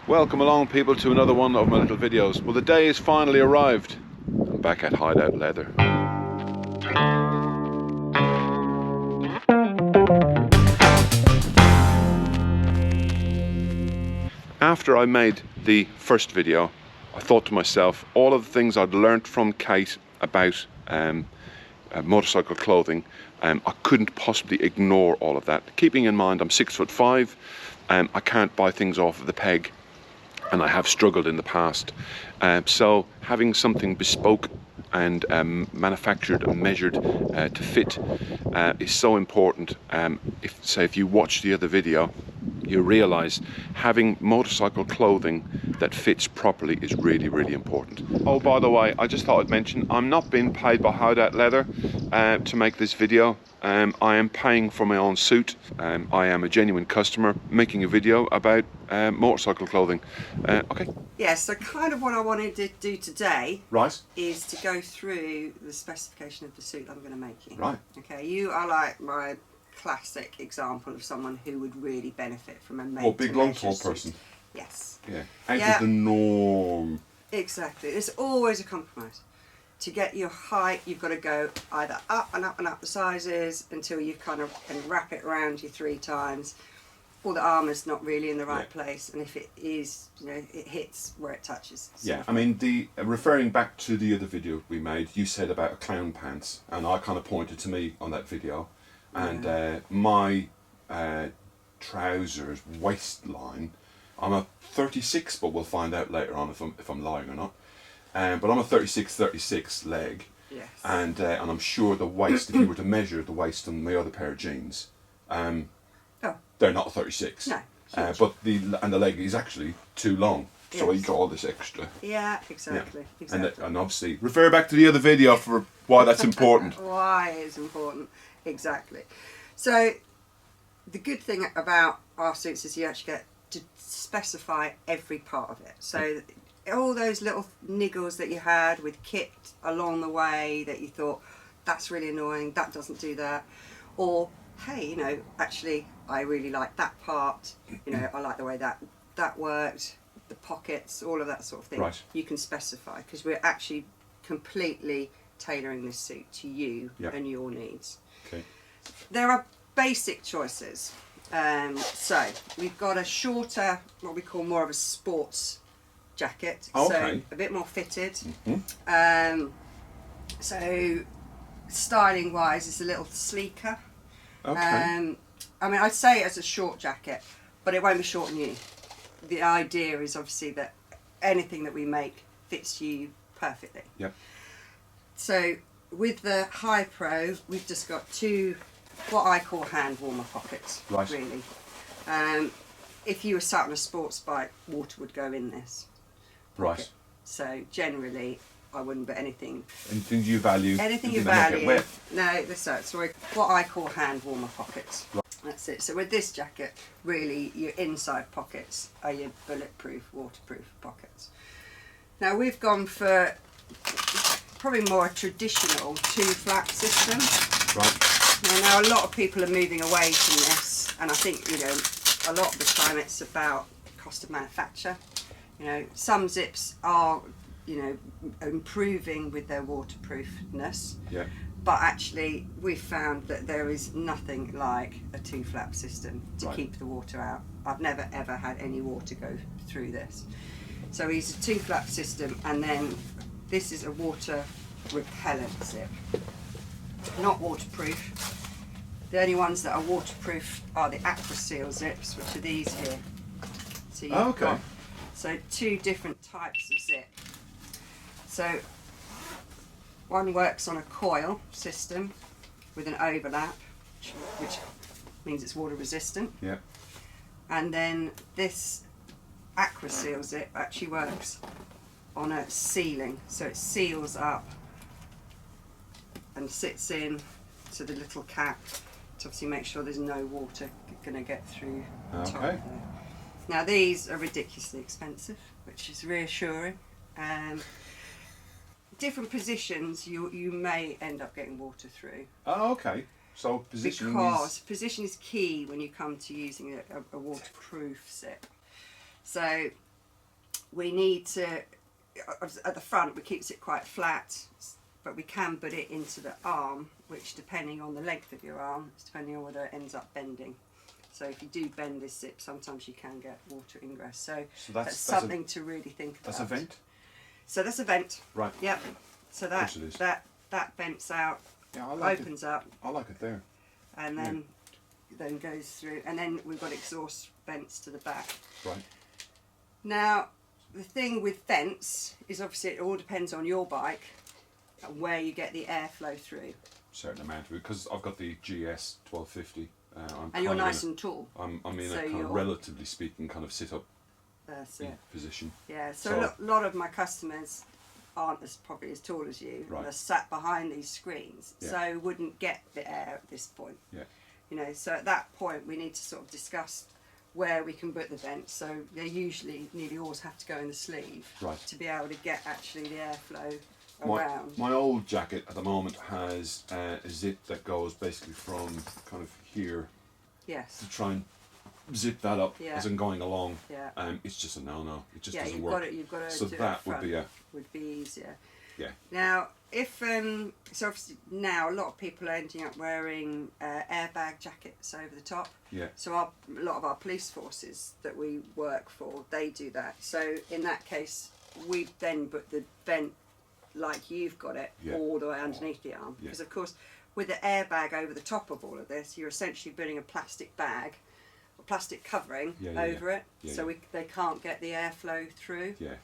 Welcome along people to another one of my little videos. Well, the day has finally arrived. I'm back at Hideout Leather. After I made the first video, I thought to myself, all of the things I'd learnt from Kate about motorcycle clothing, I couldn't possibly ignore all of that. Keeping in mind I'm 6'5", I can't buy things off of the peg, and I have struggled in the past. So having something bespoke and manufactured and measured to fit is so important. If you watch the other video, you realise having motorcycle clothing that fits properly is really, really important. Oh, by the way, I just thought I'd mention, I'm not being paid by Hideout Leather to make this video. I am paying for my own suit. I am a genuine customer making a video about motorcycle clothing. Okay. Yeah, so kind of what I wanted to do today, Right, is to go through the specification of the suit I'm going to make you. Right. Okay, you are like my classic example of someone who would really benefit from a made Or big long tall suit. person. Yes. Yeah, out of the norm. Exactly. It's always a compromise. To get your height, you've got to go either up and up and up the sizes until you kind of can wrap it around you 3 times. Or the armour's not really in the right place, and if it is, you know, it hits where it touches. Yeah, I mean, referring back to the other video we made, you said about a clown pants, and I kind of pointed to me on that video, and my trousers waistline, I'm a 36, but we'll find out later on if I'm lying or not. But I'm a 36 leg, Yes. and I'm sure the waist, if you were to measure the waist on my other pair of jeans, they're not 36. No. But the leg is actually too long, so you got all this extra. Yeah, exactly. Yeah. Exactly. And obviously, refer back to the other video for why that's important. Why it's important, exactly. So, the good thing about our suits is you actually get to specify every part of it. So, all those little niggles that you had with kit along the way that you thought, that's really annoying, that doesn't do that. Or, hey, you know, actually, I really like that part, you know, I like the way that worked, the pockets, all of that sort of thing. Right. You can specify, because we're actually completely tailoring this suit to you and your needs. Okay. There are basic choices. So, we've got a shorter, what we call more of a sports jacket, so a bit more fitted. So styling wise it's a little sleeker. I mean, I'd say it's a short jacket, but it won't be short on you. The idea is obviously that anything that we make fits you perfectly. Yep. So with the High Pro, we've just got 2 what I call hand warmer pockets. Right. Really. If you were sat on a sports bike, water would go in this pocket. Right. So generally, I wouldn't put anything. Anything you value. Anything you value. No, sorry. What I call hand warmer pockets. Right. That's it. So with this jacket, really, your inside pockets are your bulletproof, waterproof pockets. Now we've gone for probably more a traditional 2-flap system. Right. Now a lot of people are moving away from this, and I think, you know, a lot of the time it's about cost of manufacture. You know, some zips are, you know, improving with their waterproofness. Yeah. But actually, we've found that there is nothing like a 2-flap system to keep the water out. I've never ever had any water go through this. So it's a 2-flap system, and then this is a water repellent zip. Not waterproof. The only ones that are waterproof are the Aqua Seal zips, which are these here. So you've got, so 2 different types of zip. So one works on a coil system with an overlap, which means it's water resistant. Yeah. And then this Aqua Seal zip actually works on a sealing, so it seals up and sits in to the little cap to obviously make sure there's no water going to get through the top there. Now these are ridiculously expensive, which is reassuring. Different positions you may end up getting water through. Oh, okay. So position position is key when you come to using a waterproof zip. So we need to, at the front we keeps it quite flat, but we can put it into the arm, which depending on the length of your arm, it's depending on whether it ends up bending. So if you do bend this zip, sometimes you can get water ingress. So that's something to really think about. That's a vent? So that's a vent. Right. Yep. So that vents out, yeah, I like opens up. I like it there. And then goes through, and then we've got exhaust vents to the back. Right. Now, the thing with vents is obviously it all depends on your bike and where you get the airflow through. Certain amount, because I've got the GS 1250. And you're nice and tall. I'm in a kind of, relatively speaking, kind of sit up position. Yeah, so a lot of my customers aren't probably as tall as you, and are sat behind these screens, so wouldn't get the air at this point. Yeah. You know, so at that point we need to sort of discuss where we can put the vents. So they usually nearly always have to go in the sleeve to be able to get actually the airflow around. My old jacket at the moment has a zip that goes basically from kind of here to try and zip that up as I'm going along. It's just a no-no. It just doesn't work. You've got to so do that it would be easier. Yeah. Now, if so obviously now a lot of people are ending up wearing airbag jackets over the top. Yeah. So a lot of our police forces that we work for, they do that. So in that case, we then put the vent like you've got it all the way underneath the arm, because of course with the airbag over the top of all of this, you're essentially putting a plastic bag, a plastic covering over it, so they can't get the airflow through. Yeah.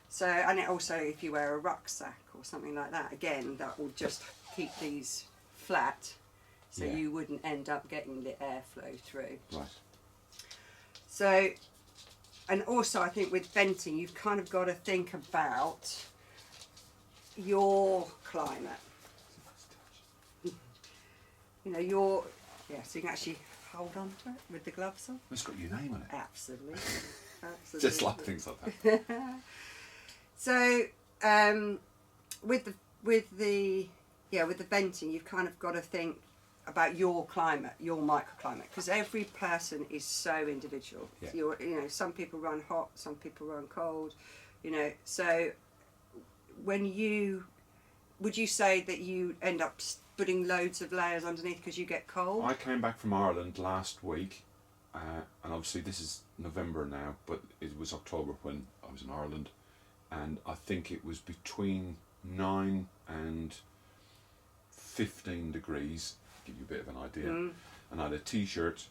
So, and it also, if you wear a rucksack or something like that, again, that will just keep these flat, so you wouldn't end up getting the airflow through. Right. So, and also I think with venting, you've kind of got to think about your climate. You know, so you can actually hold on to it with the gloves on. It's got your name on it. Absolutely. Absolutely. Just like things like that. So, with the venting, you've kind of got to think about your climate, your microclimate, because every person is so individual. Yeah. Some people run hot, some people run cold. So would you say that you end up putting loads of layers underneath because you get cold? I came back from Ireland last week, and obviously this is November now, but it was October when I was in Ireland, and I think it was between 9 and 15 degrees, to give you a bit of an idea. And I had a t-shirt. Do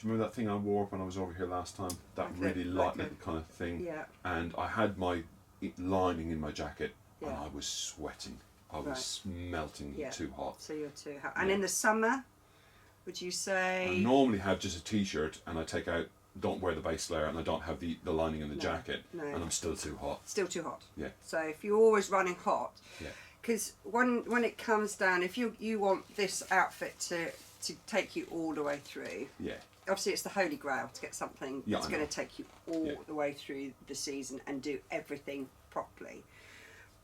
you remember that thing I wore when I was over here last time? That really light little kind of thing. Yeah. And I had my lining in my jacket, and I was sweating. I was melting, too hot. So you're too hot. And in the summer, would you say? I normally have just a t-shirt, and I don't wear the base layer, and I don't have the lining in the jacket, and I'm still too hot. Still too hot. Yeah. So if you're always running hot, because when it comes down, if you want this outfit to take you all the way through, obviously it's the holy grail to get something that's going to take you all the way through the season and do everything properly.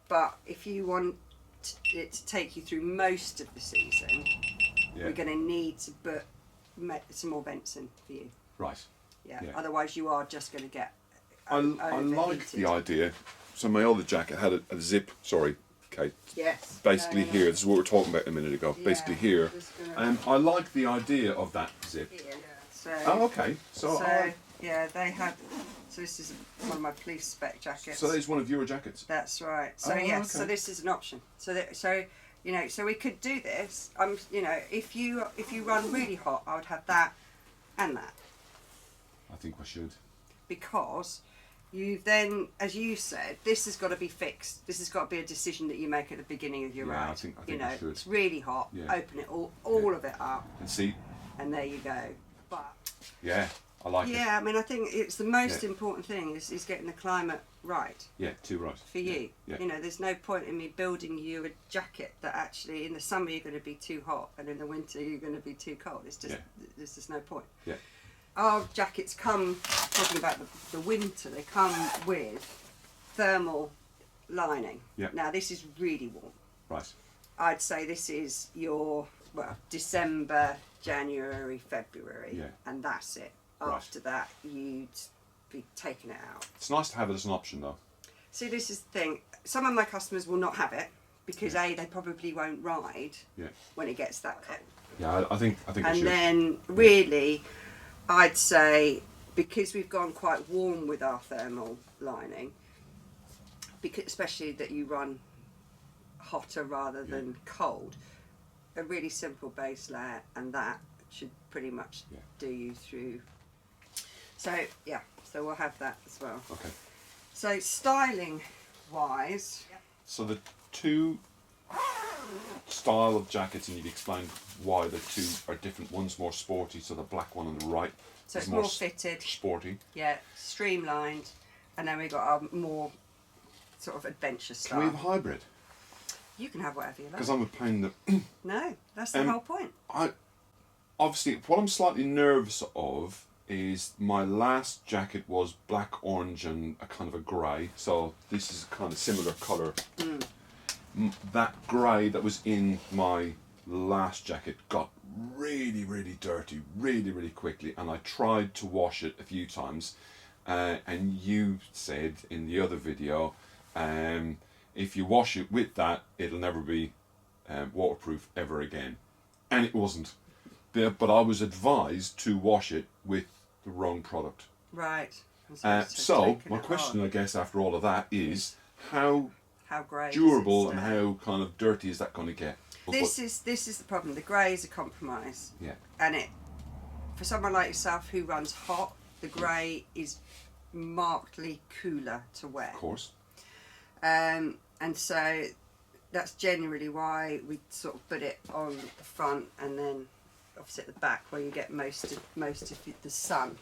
But if you want it to take you through most of the season, we're going to need to put some more vents in for you. Right. Yeah. Otherwise, you are just going to get. I like the idea. So my older jacket had a zip. Sorry, Kate. Yes. Basically here. This is what we were talking about a minute ago. Yeah, basically here. I like the idea of that zip. Yeah. So. Oh, okay. So they had. So this is one of my police spec jackets. So there's one of your jackets. That's right. So so this is an option. So we could do this. If you run really hot, I would have that and that. I think I should. Because you then, as you said, this has got to be fixed. This has got to be a decision that you make at the beginning of your ride. I think I should. It's really hot. Open it all of it up. And see. And there you go. But. Yeah. I like it. Yeah, I mean, I think it's the most important thing is getting the climate right. Yeah, too right. For you. Yeah. There's no point in me building you a jacket that actually in the summer you're going to be too hot and in the winter you're going to be too cold. It's just there's just no point. Yeah. Our jackets come, talking about the winter, they come with thermal lining. Yeah. Now this is really warm. Right. I'd say this is your December, January, February, and that's it. After that, you'd be taking it out. It's nice to have it as an option though. See, this is the thing. Some of my customers will not have it because A, they probably won't ride when it gets that cold. Yeah, I think And then really, I'd say because we've gone quite warm with our thermal lining, because especially that you run hotter rather than cold, a really simple base layer and that should pretty much do you through. So yeah, so we'll have that as well. Okay. So styling wise, so the two style of jackets, and you've explained why the two are different. One's more sporty, so the black one on the right so is it's more fitted, sporty. Yeah, streamlined, and then we've got our more sort of adventure style. Can we have a hybrid? You can have whatever you like. Because I'm a pain that. No, that's the whole point. Obviously, what I'm slightly nervous of is my last jacket was black, orange, and a kind of a grey. So this is a kind of similar colour. That grey that was in my last jacket got really, really dirty, really, really quickly, and I tried to wash it a few times. And you said in the other video, if you wash it with that, it'll never be waterproof ever again. And it wasn't. But I was advised to wash it with the wrong product. Right. So my question, I guess, after all of that is how grey durable and how kind of dirty is that going to get? This is the problem. The grey is a compromise. Yeah. And for someone like yourself who runs hot, the grey is markedly cooler to wear. Of course. And so that's generally why we sort of put it on the front and then obviously at the back where you get most of the sun.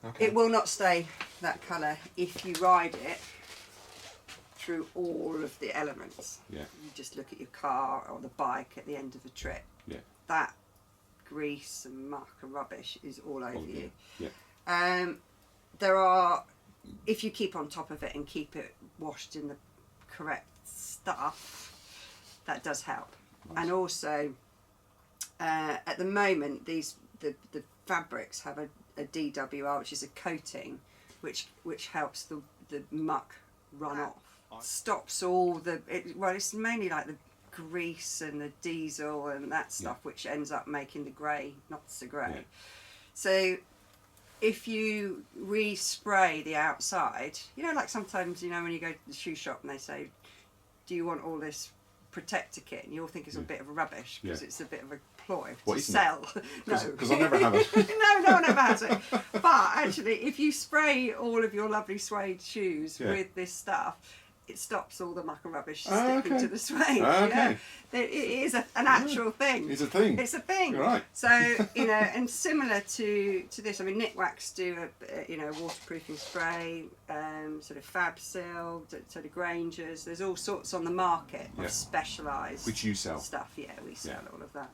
Okay. It will not stay that colour if you ride it through all of the elements. Yeah. You just look at your car or the bike at the end of a trip. Yeah. That grease and muck and rubbish is all over you. Yeah. There are, if you keep on top of it and keep it washed in the correct stuff, that does help. Nice. And also, at the moment, the fabrics have a DWR, which is a coating, which helps the muck run off. Stops all it's mainly like the grease and the diesel and that stuff, which ends up making the grey not so grey. Yeah. So if you respray the outside, like sometimes, when you go to the shoe shop and they say, do you want all this protector kit? And you'll think it's a bit of a rubbish because it's a bit of a ploy to sell. No, because I never have it. No one ever has it. But actually, if you spray all of your lovely suede shoes with this stuff, it stops all the muck and rubbish sticking to the suede. Okay. Yeah. It is an actual thing. It's a thing. It's a thing. You're right. So, and similar to this, I mean, Knitwax do a waterproofing spray, sort of Fab Seal, sort of Grangers. There's all sorts on the market of specialised which you sell stuff. Yeah, we sell all of that.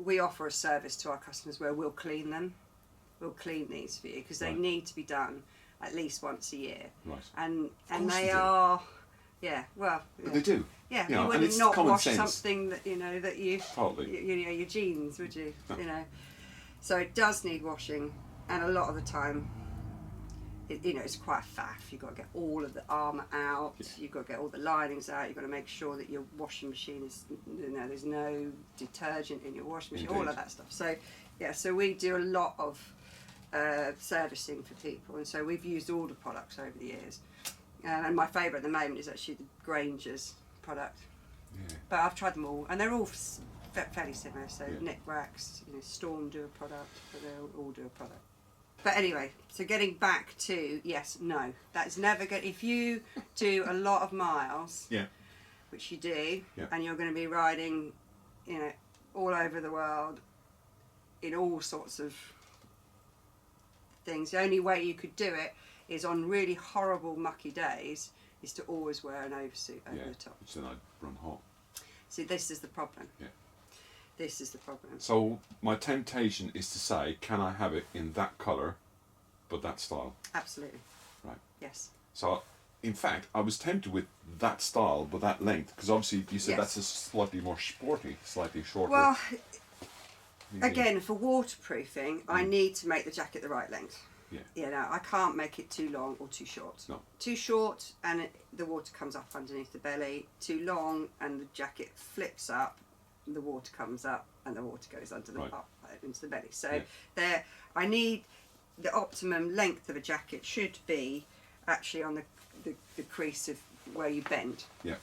We offer a service to our customers where we'll clean them. We'll clean these for you because they need to be done at least once a year. Right. And they are. Yeah, well, but they do. Yeah, you wouldn't not wash something that that you totally. your jeans, would you? No. So it does need washing, and a lot of the time, it's quite a faff. You've got to get all of the armour out. Yeah. You've got to get all the linings out. You've got to make sure that your washing machine is there's no detergent in your washing machine. Indeed. All of that stuff. So so we do a lot of servicing for people, and so we've used all the products over the years. And my favourite at the moment is actually the Granger's product. Yeah. But I've tried them all, and they're all fairly similar. So Knitwax, Storm do a product, but they all do a product. But anyway, so getting back to no, that's never good. If you do a lot of miles, which you do, and you're going to be riding, all over the world, in all sorts of things, the only way you could do it is on really horrible mucky days is to always wear an oversuit over the top. Which then I'd run hot. See, this is the problem. Yeah. This is the problem. So my temptation is to say, can I have it in that colour, but that style? Absolutely. Right. Yes. So, in fact, I was tempted with that style, but that length, because obviously you said that's a slightly more sporty, slightly shorter. Well, again, for waterproofing, I need to make the jacket the right length. Yeah. You know, I can't make it too long or too short. No. Too short and the water comes up underneath the belly. Too long and the jacket flips up, the water comes up and the water goes under the up into the belly. So there, I need the optimum length of a jacket should be actually on the crease of where you bend. Yeah.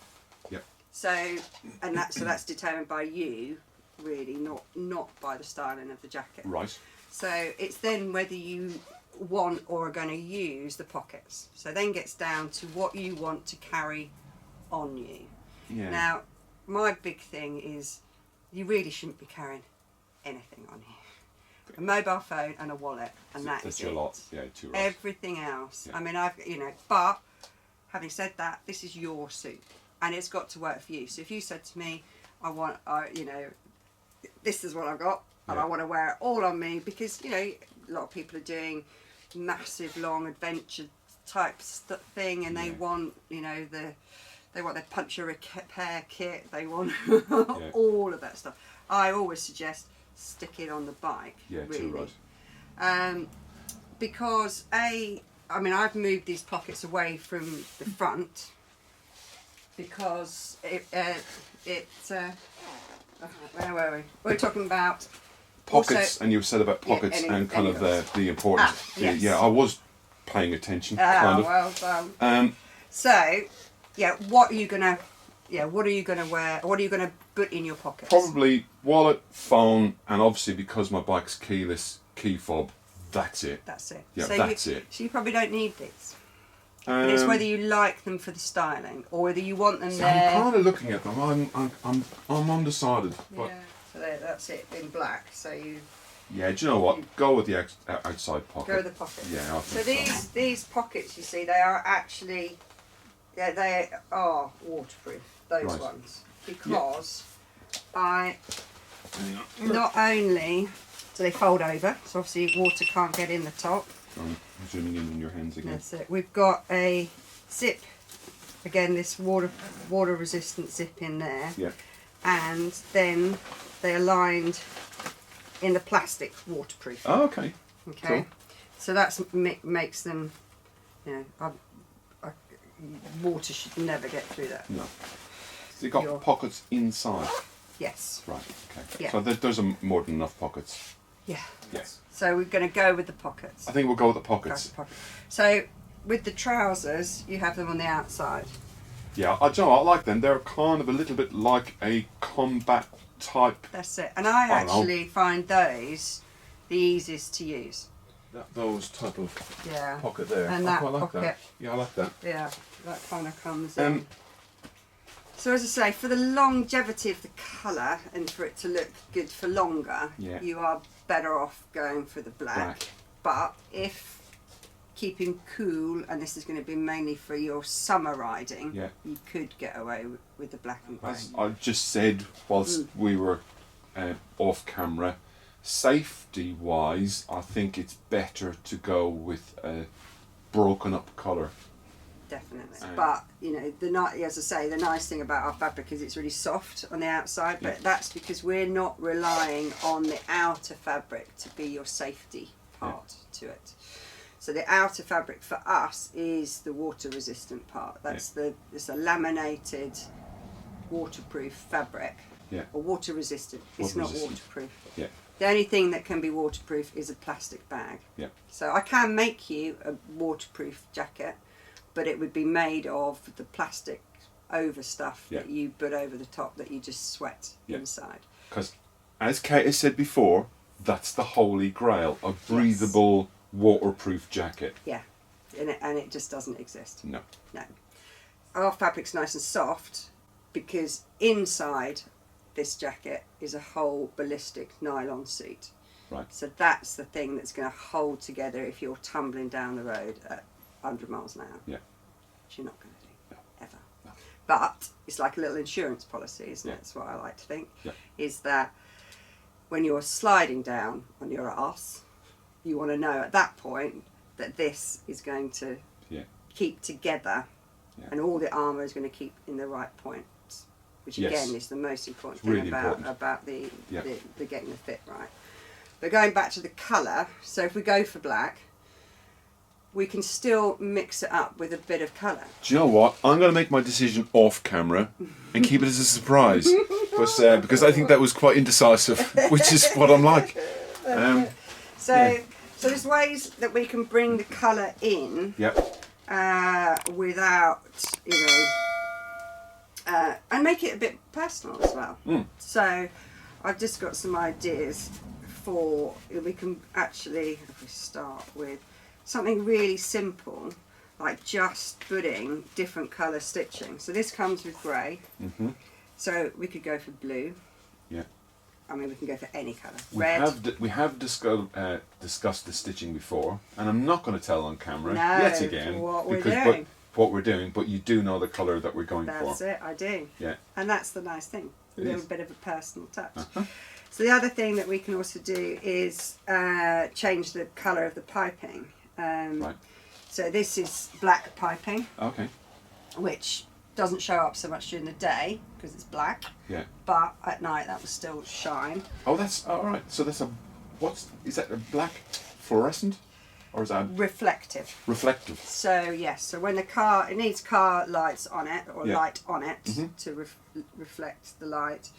Yeah. So that's determined by you, really, not by the styling of the jacket. Right. So it's then whether you want or are going to use the pockets. So then gets down to what you want to carry on you. Yeah. Now, my big thing is you really shouldn't be carrying anything on you. A mobile phone and a wallet, and that's your it. lot. Yeah, too right. Everything else. Yeah. I mean, but having said that, this is your suit, and it's got to work for you. So if you said to me, this is what I've got, and I want to wear it all on me, because a lot of people are doing massive long adventure type thing, and they want they want their punch and repair kit, they want all of that stuff. I always suggest stick it on the bike. Yeah, really. too right. Because I've moved these pockets away from the front because where were we? We're talking about pockets, also, and you said about pockets and kind of the importance. Yes. Yeah, I was paying attention. Kind of. Well done. So, what are you gonna wear? What are you gonna put in your pockets? Probably wallet, phone, and obviously because my bike's keyless, key fob. That's it. That's it. Yeah, so that's it. So you probably don't need these. But it's whether you like them for the styling or whether you want them there. I'm kind of looking at them. I'm undecided. But Yeah. So that's it in black. So you. Yeah. Do you know what? Go with the outside pocket. Go with the pocket. Yeah. I So think so. these pockets, you see, they are actually, they are waterproof. Those ones, because not only do they fold over, so obviously water can't get in the top. I'm zooming in on your hands again. That's it. We've got a zip, again this water resistant zip in there. Yeah. And then they're lined in the plastic waterproof. Oh, okay. Okay. Cool. So that's makes them, water should never get through that. No. So you've got pockets inside. Yes. Right. Okay. Yeah. So there's more than enough pockets. Yeah. Yes. So we're going to go with the pockets. I think we'll go with the pockets. So with the trousers, you have them on the outside. Yeah, I like them. They're kind of a little bit like a combat type. That's it. And I actually find those the easiest to use. Those type of pocket there. And I that quite like pocket. that. Yeah, I like that. Yeah, that kind of comes in. So as I say, for the longevity of the colour and for it to look good for longer, you are better off going for the black. But if keeping cool, and this is going to be mainly for your summer riding, you could get away with the black and grey. As I just said whilst we were off camera, safety wise, I think it's better to go with a broken up colour. Definitely. But as I say, the nice thing about our fabric is it's really soft on the outside, but that's because we're not relying on the outer fabric to be your safety part to it. So the outer fabric for us is the water resistant part. That's it's a laminated waterproof fabric. Or water resistant. It's not waterproof. The only thing that can be waterproof is a plastic bag. So I can make you a waterproof jacket, but it would be made of the plastic over stuff that you put over the top that you just sweat inside. Because, as Kate has said before, that's the holy grail, a breathable, waterproof jacket. Yeah, and it just doesn't exist. No. No. Our fabric's nice and soft because inside this jacket is a whole ballistic nylon seat. Right. So that's the thing that's going to hold together if you're tumbling down the road at 100 miles an hour. Yeah. Which you're not going to do, ever. No. But it's like a little insurance policy, isn't it? That's what I like to think. Is that when you're sliding down on your arse, you want to know at that point that this is going to keep together and all the armour is going to keep in the right points, which again is the most important thing about the getting the fit right. But going back to the colour, so if we go for black, we can still mix it up with a bit of colour. Do you know what? I'm going to make my decision off camera and keep it as a surprise. Because I think that was quite indecisive, which is what I'm like. So there's ways that we can bring the colour in without, you know, and make it a bit personal as well. So I've just got some ideas for, we can actually, if we start with something really simple, like just putting different colour stitching. So this comes with grey, so we could go for blue. Yeah. I mean, we can go for any colour. We have discussed the stitching before, and I'm not going to tell on camera yet again what we're doing. But you do know the colour that we're going for. That's it, I do. Yeah. And that's the nice thing, a little bit of a personal touch. So the other thing that we can also do is change the colour of the piping. Right. So this is black piping. Okay. Which doesn't show up so much during the day because it's black. Yeah. But at night that will still shine. Oh, that's all right. So that's is that a black fluorescent, or is that reflective? Reflective. So yes. So when the car, it needs car lights on it, or light on it to reflect the light.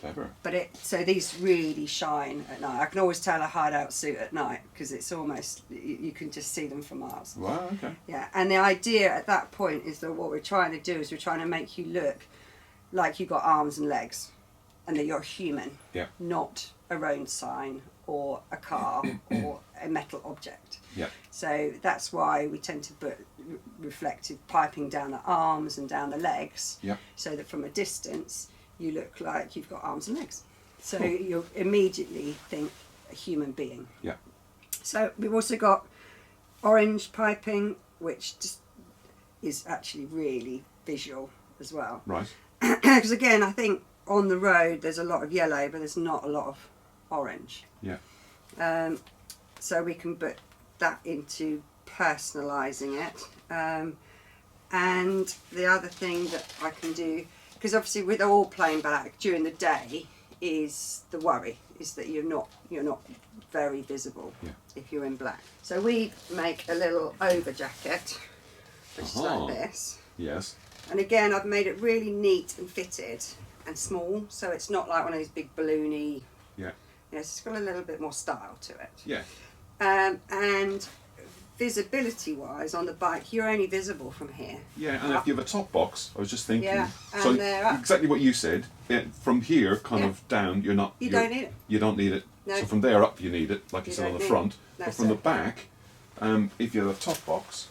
Clever. But so these really shine at night. I can always tell a hideout suit at night because it's almost, you can just see them for miles. Wow, okay. Yeah, and the idea at that point is that what we're trying to do is we're trying to make you look like you've got arms and legs and that you're human, not a road sign or a car or a metal object. Yeah. So that's why we tend to put reflective piping down the arms and down the legs, so that from a distance you look like you've got arms and legs. So you'll immediately think a human being. Yeah. So we've also got orange piping, which just is actually really visual as well. Right. Because again, I think on the road there's a lot of yellow, but there's not a lot of orange. Yeah. So we can put that into personalising it. And the other thing that I can do, because obviously with all plain black during the day, is the worry is that you're not very visible if you're in black. So we make a little over jacket, which is like this. Yes. And again, I've made it really neat and fitted and small, so it's not like one of these big balloony. Yeah. It's got a little bit more style to it. Yeah. And visibility wise on the bike, you're only visible from here. Yeah, and if you have a top box, I was just thinking. Yeah, so and exactly what you said. From here, kind of down, you're not. You don't need it. You don't need it. No. So from there up, you need it, like you said on the front. But from the back, if you have a top box,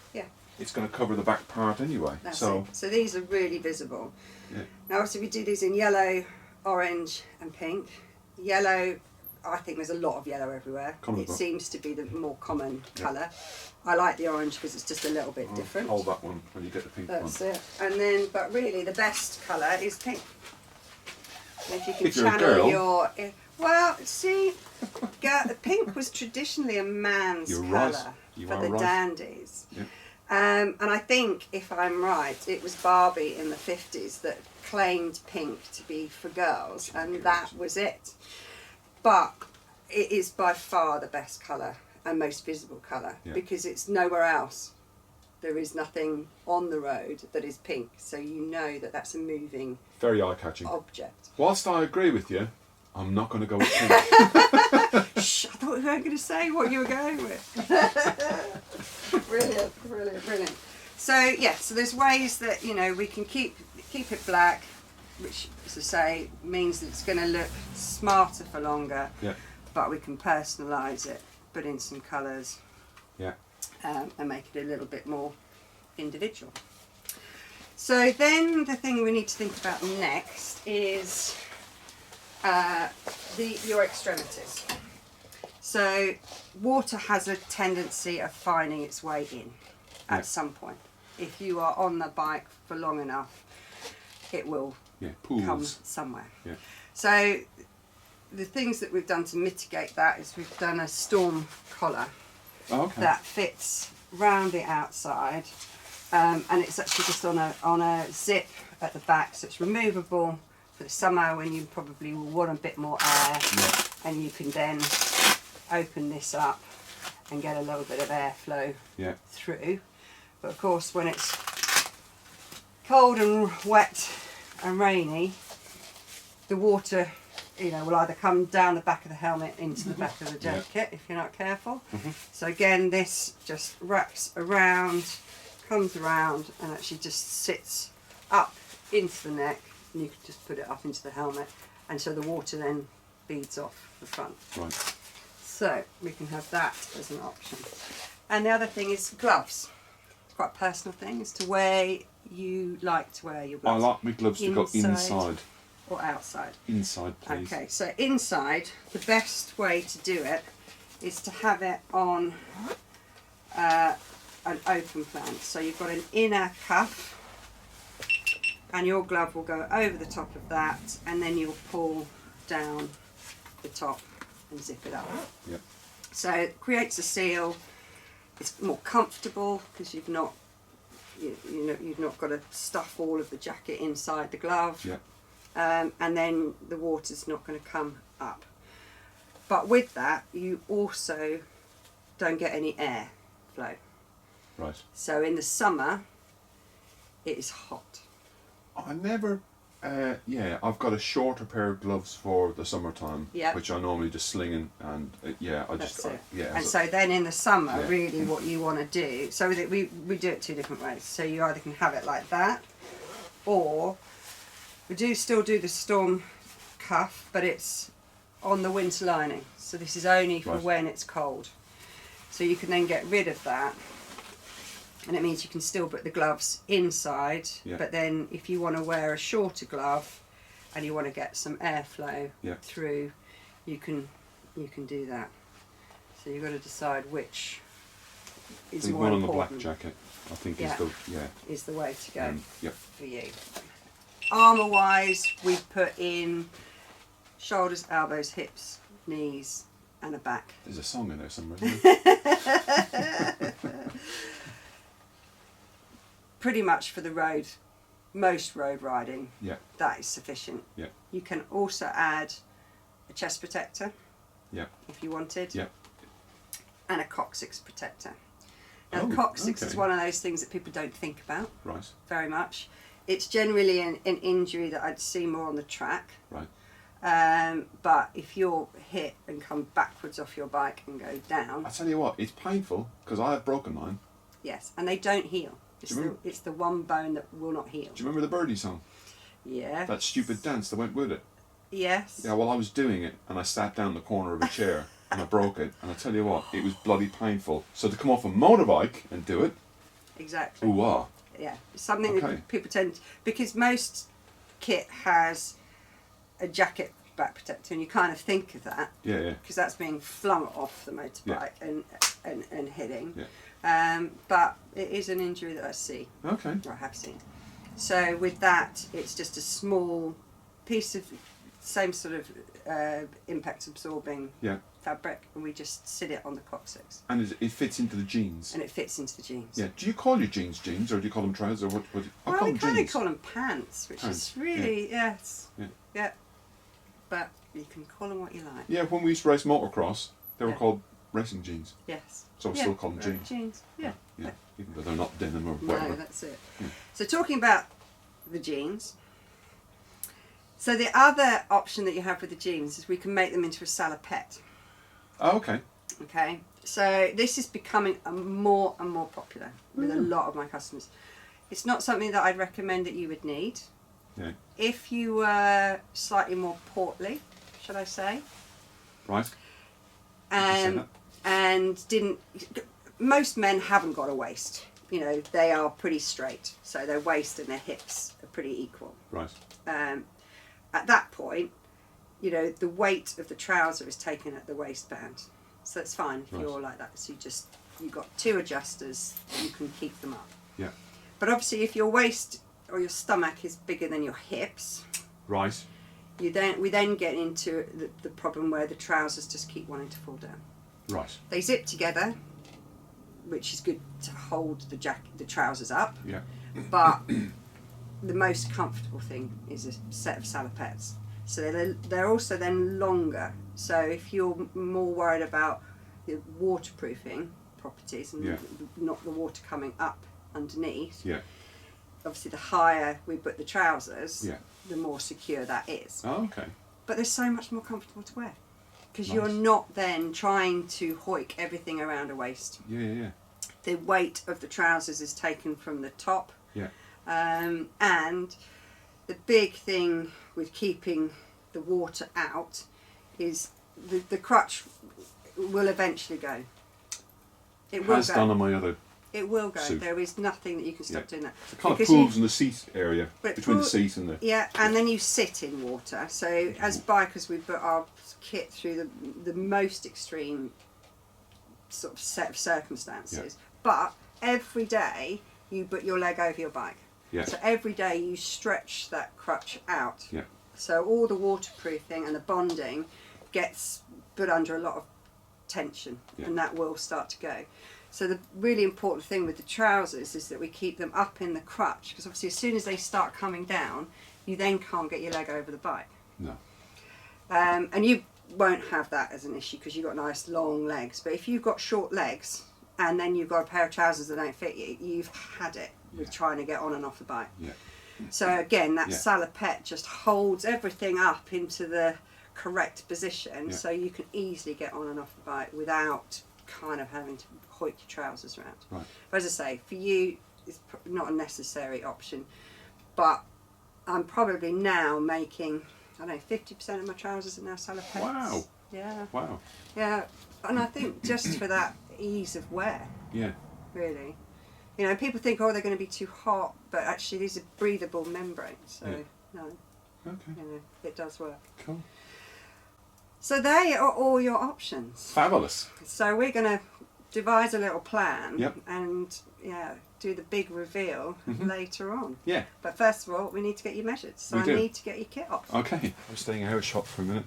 it's going to cover the back part anyway. That's so it. So these are really visible. Yeah. Now, obviously, we do these in yellow, orange, and pink. Yellow, I think there's a lot of yellow everywhere. It seems to be the more common colour. I like the orange because it's just a little bit different. Hold that one when you get the pink one. That's it. And then, but really, the best colour is pink. And if you can If you're a channel girl. your, well, see, the pink was traditionally a man's colour for the dandies. Yeah. And I think, if I'm right, it was Barbie in the 50s that claimed pink to be for girls, and that was it. But it is by far the best colour and most visible colour because it's nowhere else. There is nothing on the road that is pink, so you know that that's a moving, very eye-catching object. Whilst I agree with you, I'm not going to go with pink. Shh, I thought you weren't going to say what you were going with. Brilliant, brilliant, brilliant. So yeah, so there's ways that we can keep it black, which, as I say, means that it's going to look smarter for longer. Yeah. But we can personalise it, put in some colours. Yeah. And make it a little bit more individual. So then the thing we need to think about next is your extremities. So water has a tendency of finding its way in at some point. If you are on the bike for long enough, it will come somewhere. Yeah. So the things that we've done to mitigate that is we've done a storm collar that fits round the outside, and it's actually just on a zip at the back, so it's removable for the summer when you probably will want a bit more air, and you can then open this up and get a little bit of airflow Yeah. through. But of course, when it's cold and wet and rainy, the water, you know, will either come down the back of the helmet into the back of the jacket if you're not careful. So again, this just wraps around, comes around, and actually just sits up into the neck, and you can just put it up into the helmet, and so the water then beads off the front. Right. So we can have that as an option. And the other thing is gloves. It's quite a personal thing as to where you like to wear your gloves. I like my gloves to go inside. Or outside? Inside, please. Okay, so inside, the best way to do it is to have it on an open plan. So you've got an inner cuff, and your glove will go over the top of that, and then you'll pull down the top and zip it up. Yep. So it creates a seal. It's more comfortable because you've not, you've not got to stuff all of the jacket inside the glove. Yep. And then the water's not going to come up. But with that, you also don't get any air flow. Right. So in the summer, it is hot. I never, I've got a shorter pair of gloves for the summertime, which I normally just sling and That's it. And so then in the summer, Yeah. really what you want to do, so we do it two different ways. So you either can have it like that, or we do still do the storm cuff, but it's on the winter lining. So this is only for when it's cold. So you can then get rid of that, and it means you can still put the gloves inside, but then if you want to wear a shorter glove and you want to get some airflow through, you can do that. So you've got to decide which is more one important. on the black jacket, I think is the way to go for you. Armour wise, we put in shoulders, elbows, hips, knees, and a back. There's a song in there somewhere, isn't there? Pretty much for the road, most road riding, that is sufficient. Yeah. You can also add a chest protector, if you wanted, and a coccyx protector. Now, the coccyx is one of those things that people don't think about very much. It's generally an injury that I'd see more on the track. Right. But if you're hit and come backwards off your bike and go down... I tell you what, it's painful, because I have broken mine. Yes, and they don't heal. It's the one bone that will not heal. Do you remember the Birdie song? Yeah. That stupid dance that went with it? Yes. Yeah, well, I was doing it, and I sat down the corner of a chair, and I broke it, and I tell you what, it was bloody painful. So to come off a motorbike and do it... Exactly. Ooh-ah. Yeah, it's something that people tend to, because most kit has a jacket back protector, and you kind of think of that. Because that's being flung off the motorbike and hitting. But it is an injury that I see. Okay. Or I have seen. So with that, it's just a small piece of same sort of impact absorbing fabric, and we just sit it on the coccyx. And it fits into the jeans? And it fits into the jeans. Yeah. Do you call your jeans jeans, or do you call them trousers? Or what I kind of call them pants, which is really, but you can call them what you like. Yeah, when we used to race motocross, they were called racing jeans. Yes. So we still call them jeans. Jeans, Yeah, even though they're not denim or whatever. No, that's it. So talking about the jeans, so the other option that you have with the jeans is we can make them into a salopette. Oh, okay. Okay, so this is becoming more and more popular with a lot of my customers. It's not something that I'd recommend that you would need. Yeah. If you were slightly more portly, should I say? Right. And didn't... Most men haven't got a waist. You know, they are pretty straight. So their waist and their hips are pretty equal. Right. At that point, you know, the weight of the trouser is taken at the waistband. So that's fine if you're like that. So you've got two adjusters, you can keep them up. Yeah. But obviously if your waist or your stomach is bigger than your hips, right, we then get into the problem where the trousers just keep wanting to fall down. Right. They zip together, which is good to hold the trousers up. Yeah. But the most comfortable thing is a set of salopettes. So they're also then longer. So if you're more worried about the waterproofing properties and not the water coming up underneath. Yeah. Obviously, the higher we put the trousers, Yeah. the more secure that is. Oh, okay. But they're so much more comfortable to wear because Nice. you're not then trying to hoik everything around a waist. Yeah, yeah, yeah. The weight of the trousers is taken from the top. Yeah. And the big thing with keeping the water out is the crutch will eventually go. It will Has go. done on my other. It will go. suit. There is nothing that you can stop doing that. It kind of Because pools in the seat area, But between the pool- seat and the. Yeah, and then you sit in water. So as bikers, we put our kit through the most extreme sort of set of circumstances. But every day you put your leg over your bike. Yeah. So every day you stretch that crutch out. Yeah. So all the waterproofing and the bonding gets put under a lot of tension, and that will start to go. So the really important thing with the trousers is that we keep them up in the crutch, because obviously as soon as they start coming down, you then can't get your leg over the bike. No. And you won't have that as an issue because you've got nice long legs. But if you've got short legs and then you've got a pair of trousers that don't fit you, you've had it with trying to get on and off the bike. Yeah. So again, that salopette just holds everything up into the correct position, so you can easily get on and off the bike without kind of having to hoik your trousers around. Right. But as I say, for you, it's not a necessary option. But I'm probably now making, I don't know, 50% of my trousers are now salopettes. Wow. Yeah. Wow. Yeah, and I think just for that ease of wear, Yeah. really. You know, people think, oh, they're going to be too hot, but actually these are breathable membranes, so no, Okay. you know, it does work. Cool. So they are all your options. Fabulous. So we're going to devise a little plan Yep. and do the big reveal later on. Yeah. But first of all, we need to get you measured. So We I do. need to get your kit off. Okay. I'm staying out of shot for a minute.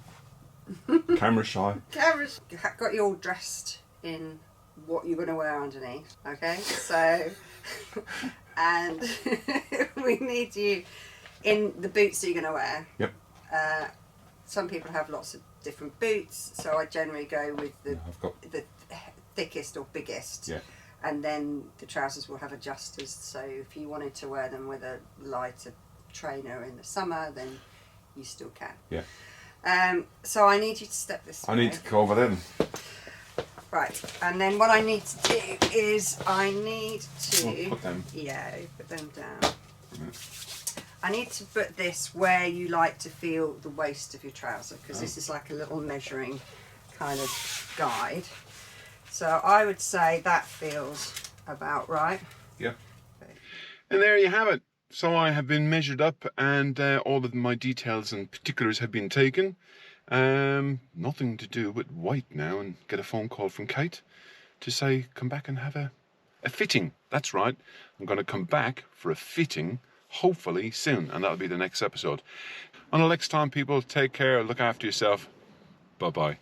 Camera shy. Cameras got you all dressed in what you're going to wear underneath. Okay, so and we need you in the boots that you're going to wear. Yep. Some people have lots of different boots, so I generally go with I've got. the thickest or biggest. Yeah. And then the trousers will have adjusters, so if you wanted to wear them with a lighter trainer in the summer, then you still can. Yeah. So I need you to step this way. I need to go over then. Right, and then what I need to do is I need to... Put them. Yeah, put them down. I need to put this where you like to feel the waist of your trouser, because this is like a little measuring kind of guide. So I would say that feels about right. Yeah. And there you have it. So I have been measured up and all of my details and particulars have been taken. Nothing to do but wait now and get a phone call from Kate to say come back and have a fitting. That's right. I'm going to come back for a fitting hopefully soon, and that'll be the next episode. Until next time, people, take care, look after yourself. Bye-bye.